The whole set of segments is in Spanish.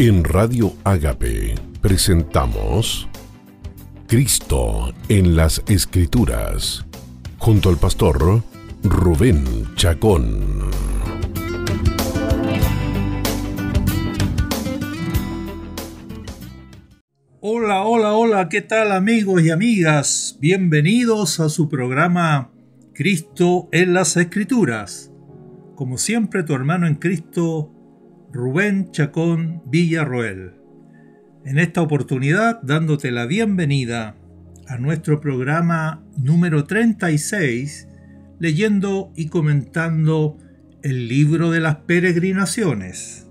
En Radio Ágape presentamos Cristo en las Escrituras, junto al pastor Rubén Chacón. Hola, ¿qué tal amigos y amigas? Bienvenidos a su programa Cristo en las Escrituras. Como siempre, tu hermano en Cristo, Rubén Chacón Villarroel. En esta oportunidad, dándote la bienvenida a nuestro programa número 36, leyendo y comentando el libro de las peregrinaciones,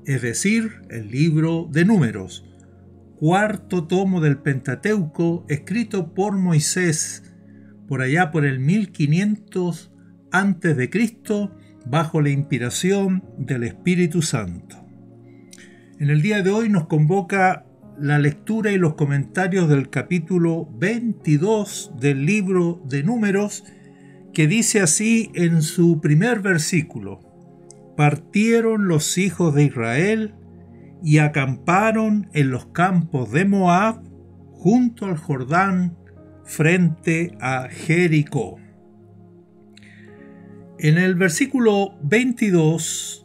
es decir, el libro de Números, cuarto tomo del Pentateuco, escrito por Moisés por allá por el 1500 a.C., bajo la inspiración del Espíritu Santo. En el día de hoy nos convoca la lectura y los comentarios del capítulo 22 del libro de Números, que dice así en su primer versículo: Partieron los hijos de Israel y acamparon en los campos de Moab, junto al Jordán, frente a Jericó. En el capítulo 22,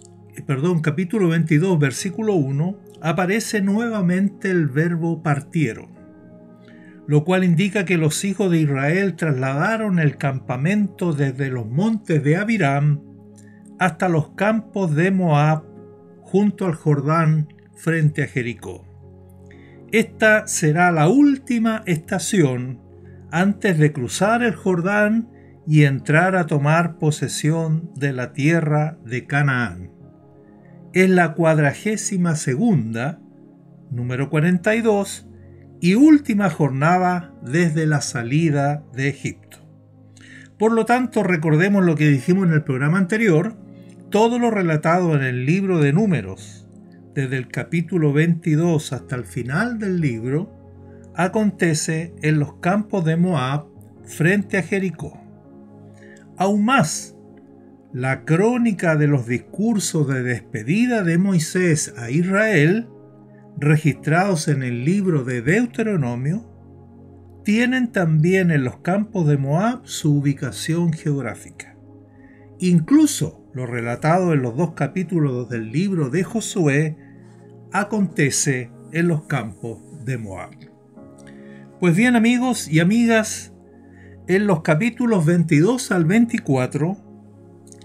versículo 1, aparece nuevamente el verbo partieron, lo cual indica que los hijos de Israel trasladaron el campamento desde los montes de Abiram hasta los campos de Moab, junto al Jordán, frente a Jericó. Esta será la última estación antes de cruzar el Jordán y entrar a tomar posesión de la tierra de Canaán. Es la 42ª, número 42, y última jornada desde la salida de Egipto. Por lo tanto, recordemos lo que dijimos en el programa anterior: todo lo relatado en el libro de Números, desde el capítulo 22 hasta el final del libro, acontece en los campos de Moab frente a Jericó. Aún más, la crónica de los discursos de despedida de Moisés a Israel, registrados en el libro de Deuteronomio, tienen también en los campos de Moab su ubicación geográfica. Incluso lo relatado en los 2 capítulos del libro de Josué acontece en los campos de Moab. Pues bien, amigos y amigas, en los capítulos 22 al 24,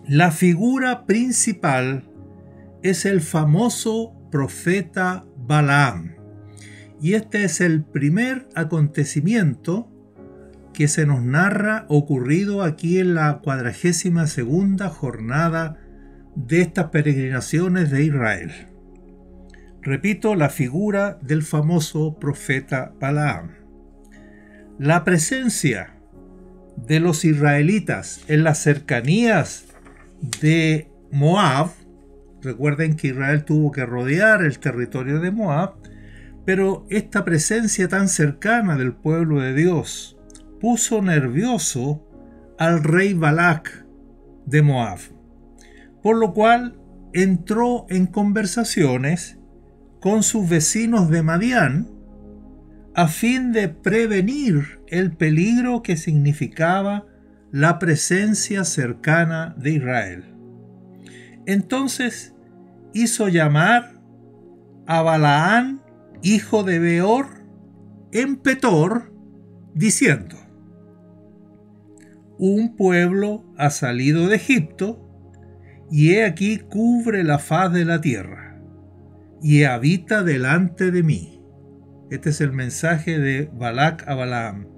la figura principal es el famoso profeta Balaam. Y este es el primer acontecimiento que se nos narra ocurrido aquí en la 42ª jornada de estas peregrinaciones de Israel. Repito, la figura del famoso profeta Balaam. La presencia de los israelitas en las cercanías de Moab, recuerden que Israel tuvo que rodear el territorio de Moab, pero esta presencia tan cercana del pueblo de Dios puso nervioso al rey Balac de Moab, por lo cual entró en conversaciones con sus vecinos de Madián a fin de prevenir el peligro que significaba la presencia cercana de Israel. Entonces hizo llamar a Balaán, hijo de Beor, en Petor, diciendo: Un pueblo ha salido de Egipto, y he aquí cubre la faz de la tierra, y habita delante de mí. Este es el mensaje de Balac a Balaam.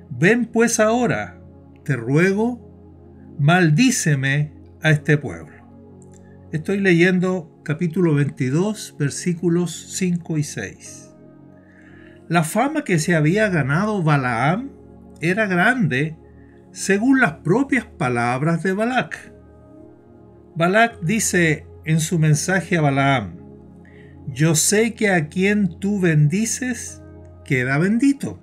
Ven pues ahora, te ruego, maldíceme a este pueblo. Estoy leyendo capítulo 22, versículos 5 y 6. La fama que se había ganado Balaam era grande, según las propias palabras de Balac. Balac dice en su mensaje a Balaam: Yo sé que a quien tú bendices, queda bendito,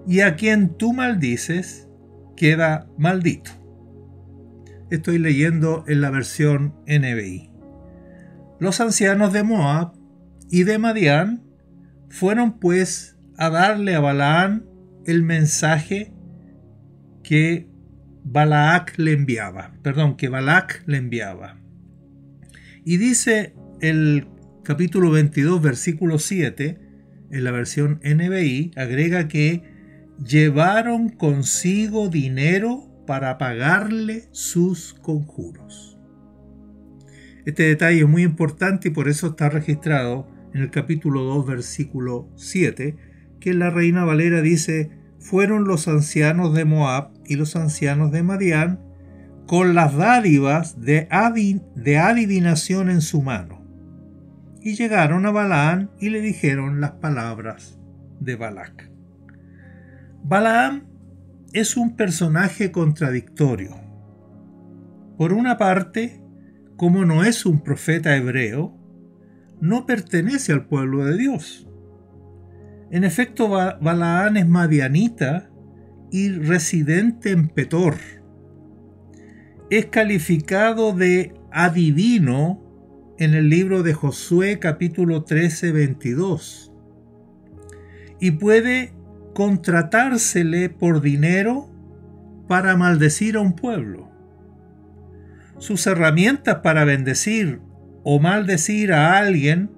y a quien tú maldices, queda maldito. Estoy leyendo en la versión NBI. Los ancianos de Moab y de Madián fueron pues a darle a Balaam el mensaje que Balac le enviaba. Y dice el capítulo 22, versículo 7, en la versión NBI, agrega que llevaron consigo dinero para pagarle sus conjuros. Este detalle es muy importante y por eso está registrado en el capítulo 2, versículo 7, que en la Reina Valera dice: fueron los ancianos de Moab y los ancianos de Madián con las dádivas de adivinación en su mano. Y llegaron a Balaam y le dijeron las palabras de Balac. Balaam es un personaje contradictorio. Por una parte, como no es un profeta hebreo, no pertenece al pueblo de Dios. En efecto, Balaam es madianita y residente en Petor. Es calificado de adivino en el libro de Josué capítulo 13, 22. Y puede contratársele por dinero para maldecir a un pueblo. Sus herramientas para bendecir o maldecir a alguien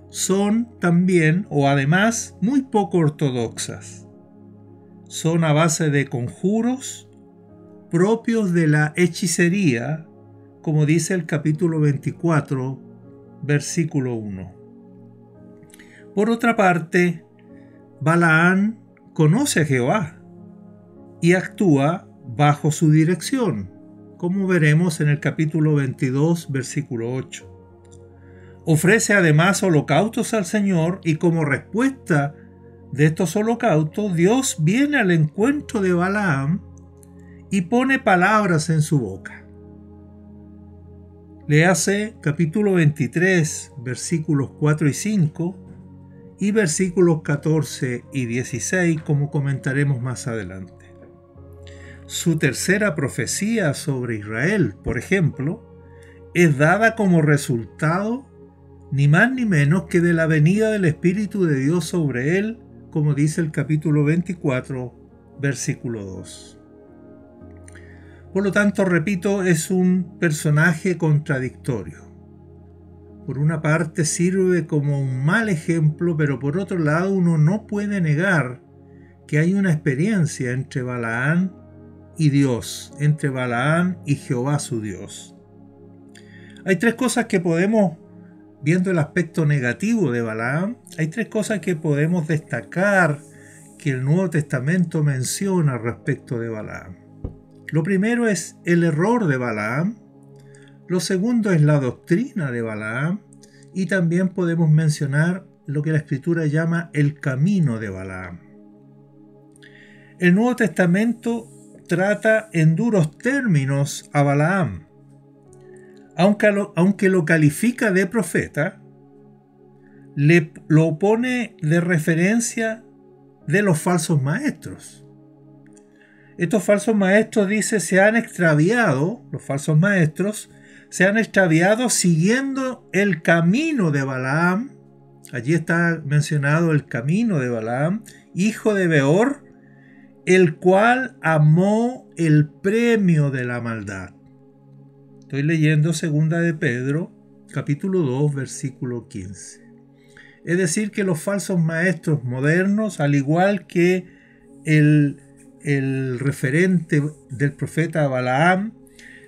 son también o además muy poco ortodoxas. Son a base de conjuros propios de la hechicería, como dice el capítulo 24, versículo 1. Por otra parte, Balaam conoce a Jehová y actúa bajo su dirección, como veremos en el capítulo 22, versículo 8. Ofrece además holocaustos al Señor y como respuesta de estos holocaustos, Dios viene al encuentro de Balaam y pone palabras en su boca. Léase capítulo 23, versículos 4 y 5 y versículos 14 y 16, como comentaremos más adelante. Su tercera profecía sobre Israel, por ejemplo, es dada como resultado ni más ni menos que de la venida del Espíritu de Dios sobre él, como dice el capítulo 24, versículo 2. Por lo tanto, repito, es un personaje contradictorio. Por una parte sirve como un mal ejemplo, pero por otro lado uno no puede negar que hay una experiencia entre Balaam y Dios, entre Balaam y Jehová su Dios. Hay tres cosas que podemos, viendo el aspecto negativo de Balaam, hay tres cosas que podemos destacar que el Nuevo Testamento menciona respecto de Balaam. Lo primero es el error de Balaam, lo segundo es la doctrina de Balaam y también podemos mencionar lo que la Escritura llama el camino de Balaam. El Nuevo Testamento trata en duros términos a Balaam. Aunque lo califica de profeta, lo pone de referencia de los falsos maestros. Estos falsos maestros, dice, los falsos maestros se han extraviado siguiendo el camino de Balaam. Allí está mencionado el camino de Balaam, hijo de Beor, el cual amó el premio de la maldad. Estoy leyendo 2 de Pedro, capítulo 2, versículo 15. Es decir, que los falsos maestros modernos, al igual que el referente del profeta Balaam,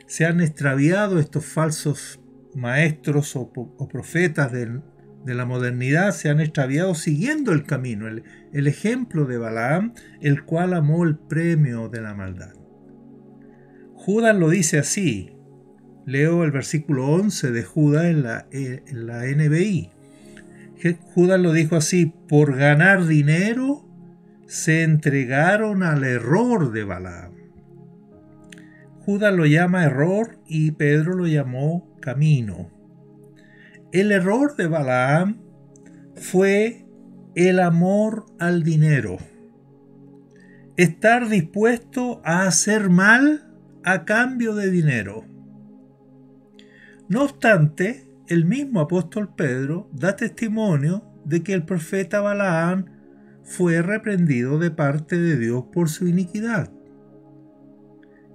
se han extraviado. Estos falsos maestros o profetas de la modernidad se han extraviado siguiendo el camino, el ejemplo de Balaam, el cual amó el premio de la maldad. Judas lo dice así. Leo el versículo 11 de Judas en la NBI. Judas lo dijo así: por ganar dinero se entregaron al error de Balaam. Judas lo llama error y Pedro lo llamó camino. El error de Balaam fue el amor al dinero. Estar dispuesto a hacer mal a cambio de dinero. No obstante, el mismo apóstol Pedro da testimonio de que el profeta Balaam fue reprendido de parte de Dios por su iniquidad.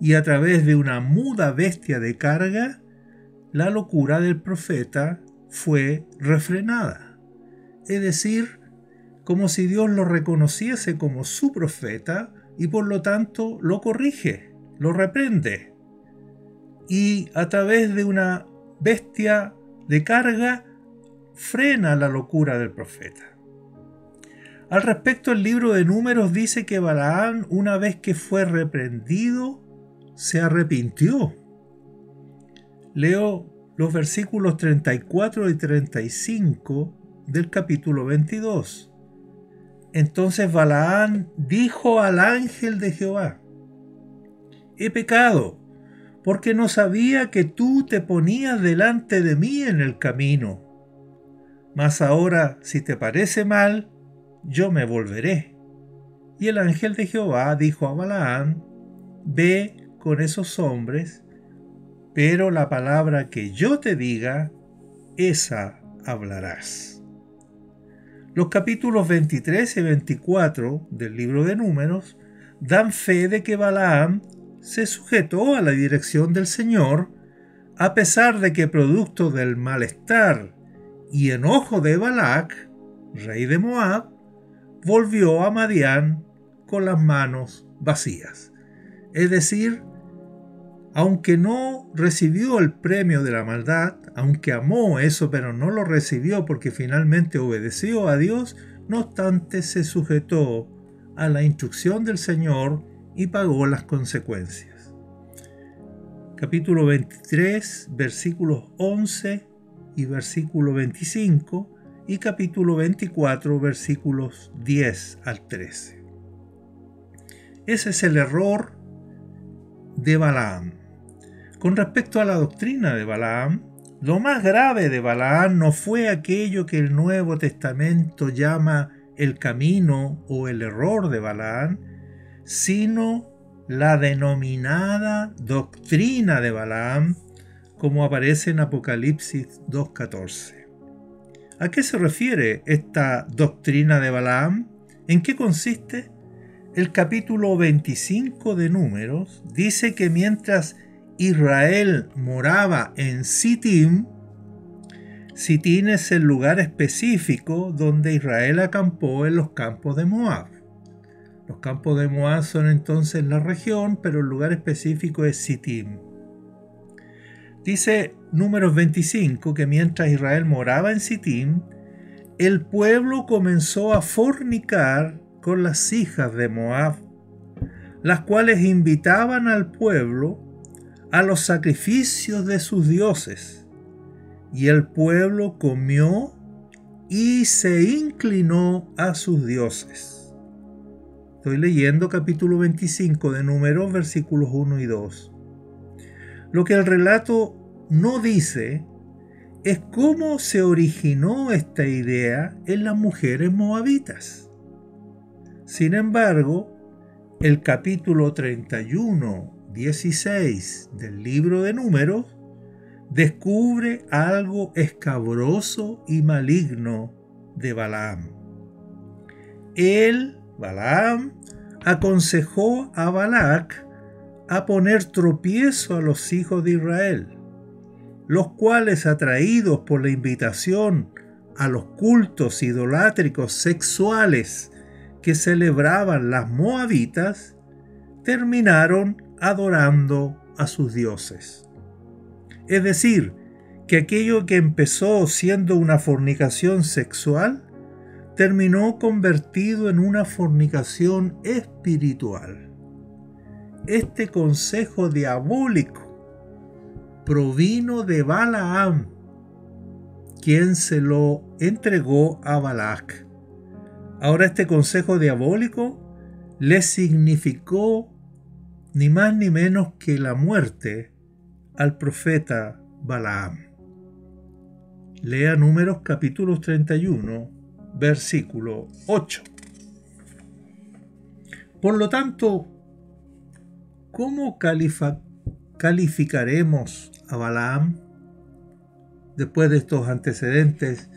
Y a través de una muda bestia de carga, la locura del profeta fue refrenada. Es decir, como si Dios lo reconociese como su profeta y por lo tanto lo corrige, lo reprende. Y a través de una bestia de carga frena la locura del profeta. Al respecto, el libro de Números dice que Balaam, una vez que fue reprendido, se arrepintió. Leo los versículos 34 y 35 del capítulo 22. Entonces Balaam dijo al ángel de Jehová: he pecado, porque no sabía que tú te ponías delante de mí en el camino. Mas ahora, si te parece mal, yo me volveré. Y el ángel de Jehová dijo a Balaam: ve con esos hombres, pero la palabra que yo te diga, esa hablarás. Los capítulos 23 y 24 del libro de Números dan fe de que Balaam se sujetó a la dirección del Señor, a pesar de que, producto del malestar y enojo de Balac, rey de Moab, volvió a Madián con las manos vacías. Es decir, aunque no recibió el premio de la maldad, aunque amó eso pero no lo recibió porque finalmente obedeció a Dios, no obstante se sujetó a la instrucción del Señor y pagó las consecuencias. Capítulo 23, versículos 11 y versículo 25 y capítulo 24, versículos 10 al 13. Ese es el error de Balaam. Con respecto a la doctrina de Balaam, lo más grave de Balaam no fue aquello que el Nuevo Testamento llama el camino o el error de Balaam, sino la denominada doctrina de Balaam, como aparece en Apocalipsis 2:14. ¿A qué se refiere esta doctrina de Balaam? ¿En qué consiste? El capítulo 25 de Números dice que mientras Israel moraba en Sittim, Sittim es el lugar específico donde Israel acampó en los campos de Moab. Los campos de Moab son entonces la región, pero el lugar específico es Sittim. Dice Números 25 que mientras Israel moraba en Sittim, el pueblo comenzó a fornicar con las hijas de Moab, las cuales invitaban al pueblo a los sacrificios de sus dioses. Y el pueblo comió y se inclinó a sus dioses. Estoy leyendo capítulo 25 de Números, versículos 1 y 2. Lo que el relato no dice es cómo se originó esta idea en las mujeres moabitas. Sin embargo, el capítulo 31, 16 del libro de Números descubre algo escabroso y maligno de Balaam. Balaam aconsejó a Balac a poner tropiezo a los hijos de Israel, los cuales, atraídos por la invitación a los cultos idolátricos sexuales que celebraban las moabitas, terminaron adorando a sus dioses. Es decir, que aquello que empezó siendo una fornicación sexual terminó convertido en una fornicación espiritual. Este consejo diabólico provino de Balaam, quien se lo entregó a Balac. Ahora este consejo diabólico le significó ni más ni menos que la muerte al profeta Balaam. Lea Números capítulo 31, versículo 8. Por lo tanto, ¿cómo calificaremos a Balaam? después de estos antecedentes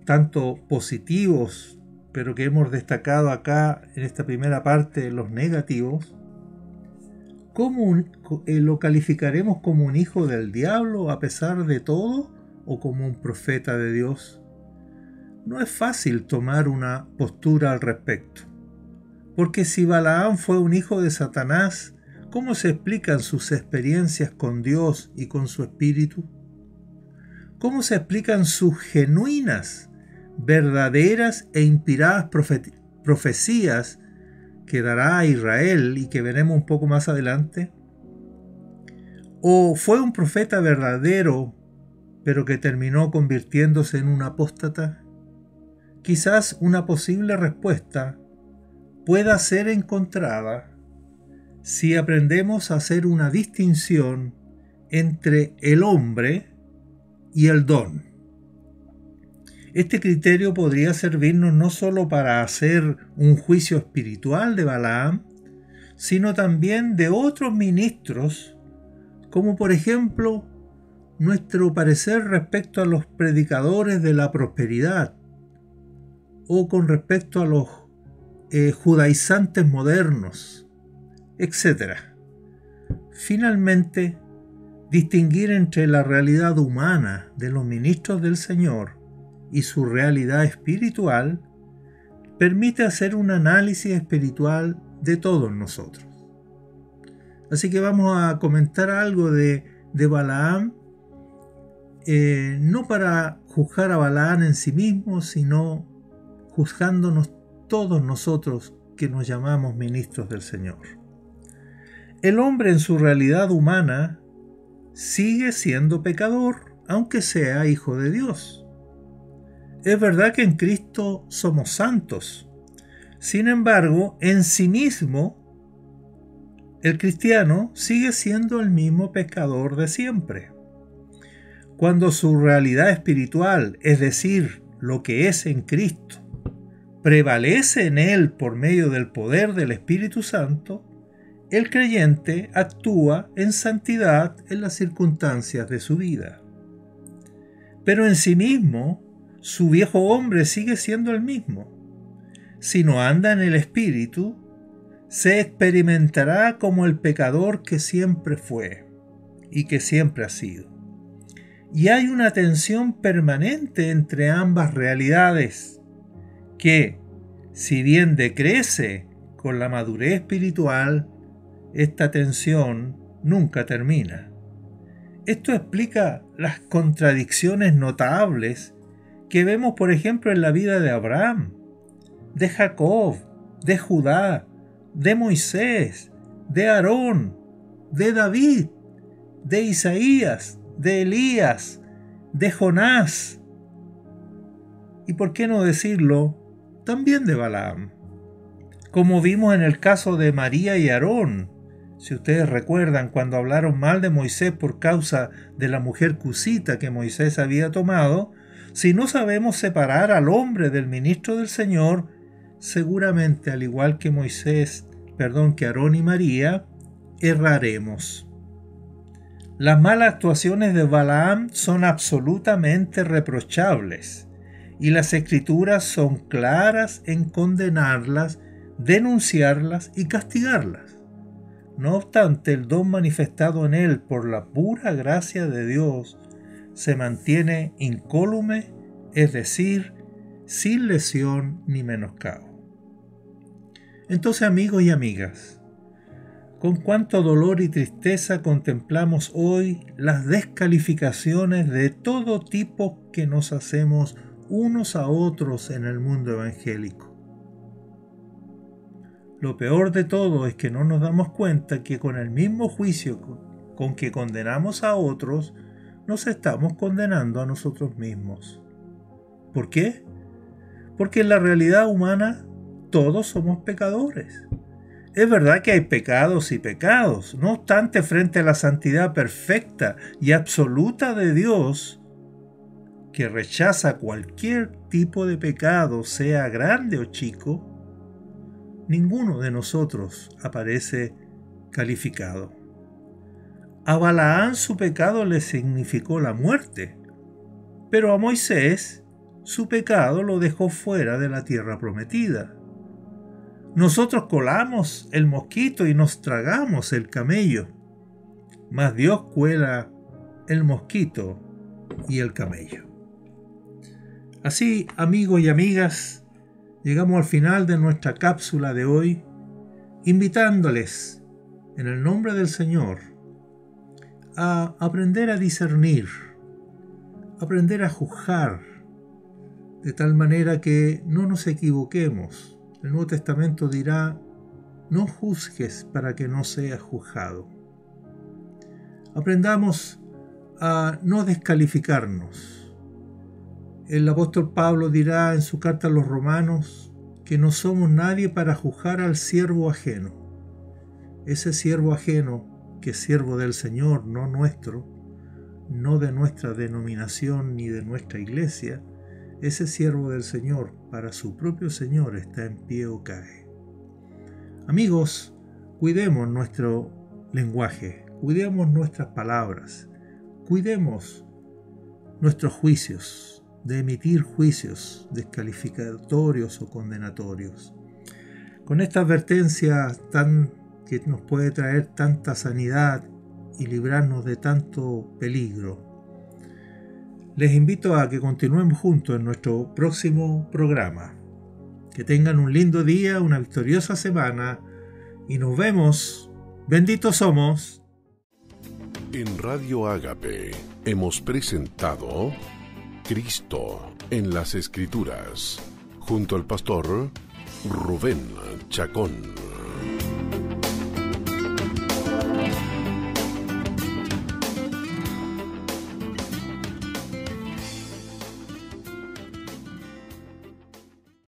tanto positivos, pero que hemos destacado acá en esta primera parte, los negativos, ¿cómo lo calificaremos como un hijo del diablo a pesar de todo o como un profeta de Dios? No es fácil tomar una postura al respecto, porque si Balaam fue un hijo de Satanás, ¿cómo se explican sus experiencias con Dios y con su espíritu? ¿Cómo se explican sus genuinas, verdaderas e inspiradas profecías que dará a Israel y que veremos un poco más adelante? ¿O fue un profeta verdadero, pero que terminó convirtiéndose en un apóstata? Quizás una posible respuesta pueda ser encontrada si aprendemos a hacer una distinción entre el hombre y el don. Este criterio podría servirnos no solo para hacer un juicio espiritual de Balaam, sino también de otros ministros, como por ejemplo nuestro parecer respecto a los predicadores de la prosperidad, o con respecto a los judaizantes modernos, etc. Finalmente, distinguir entre la realidad humana de los ministros del Señor y su realidad espiritual permite hacer un análisis espiritual de todos nosotros. Así que vamos a comentar algo de Balaam, no para juzgar a Balaam en sí mismo, sino juzgándonos todos nosotros que nos llamamos ministros del Señor. El hombre en su realidad humana sigue siendo pecador, aunque sea hijo de Dios. Es verdad que en Cristo somos santos. Sin embargo, en sí mismo, el cristiano sigue siendo el mismo pecador de siempre. Cuando su realidad espiritual, es decir, lo que es en Cristo, prevalece en él por medio del poder del Espíritu Santo, el creyente actúa en santidad en las circunstancias de su vida. Pero en sí mismo, su viejo hombre sigue siendo el mismo. Si no anda en el Espíritu, se experimentará como el pecador que siempre fue y que siempre ha sido. Y hay una tensión permanente entre ambas realidades que, si bien decrece con la madurez espiritual, esta tensión nunca termina. Esto explica las contradicciones notables que vemos, por ejemplo, en la vida de Abraham, de Jacob, de Judá, de Moisés, de Aarón, de David, de Isaías, de Elías, de Jonás, y por qué no decirlo, también de Balaam. Como vimos en el caso de María y Aarón, si ustedes recuerdan cuando hablaron mal de Moisés por causa de la mujer cusita que Moisés había tomado, si no sabemos separar al hombre del ministro del Señor, seguramente al igual que que Aarón y María, erraremos. Las malas actuaciones de Balaam son absolutamente reprochables y las Escrituras son claras en condenarlas, denunciarlas y castigarlas. No obstante, el don manifestado en él por la pura gracia de Dios se mantiene incólume, es decir, sin lesión ni menoscabo. Entonces, amigos y amigas, con cuánto dolor y tristeza contemplamos hoy las descalificaciones de todo tipo que nos hacemos unos a otros en el mundo evangélico. Lo peor de todo es que no nos damos cuenta que con el mismo juicio con que condenamos a otros, nos estamos condenando a nosotros mismos. ¿Por qué? Porque en la realidad humana todos somos pecadores. Es verdad que hay pecados y pecados. No obstante, frente a la santidad perfecta y absoluta de Dios, que rechaza cualquier tipo de pecado, sea grande o chico, ninguno de nosotros aparece calificado. A Balaam su pecado le significó la muerte, Pero a Moisés su pecado lo dejó fuera de la tierra prometida. Nosotros colamos el mosquito y nos tragamos el camello, mas Dios cuela el mosquito y el camello. Así, amigos y amigas, llegamos al final de nuestra cápsula de hoy, invitándoles, en el nombre del Señor, a aprender a discernir, aprender a juzgar, de tal manera que no nos equivoquemos. El Nuevo Testamento dirá: no juzgues para que no seas juzgado. Aprendamos a no descalificarnos. El apóstol Pablo dirá en su carta a los Romanos que no somos nadie para juzgar al siervo ajeno. Ese siervo ajeno, que es siervo del Señor, no nuestro, no de nuestra denominación ni de nuestra iglesia, ese siervo del Señor, para su propio Señor, está en pie o cae. Amigos, cuidemos nuestro lenguaje, cuidemos nuestras palabras, cuidemos nuestros juicios, de emitir juicios descalificatorios o condenatorios. Con esta advertencia que nos puede traer tanta sanidad y librarnos de tanto peligro, les invito a que continuemos juntos en nuestro próximo programa. Que tengan un lindo día, una victoriosa semana y nos vemos. Benditos somos. En Radio Ágape hemos presentado Cristo en las Escrituras, junto al pastor Rubén Chacón.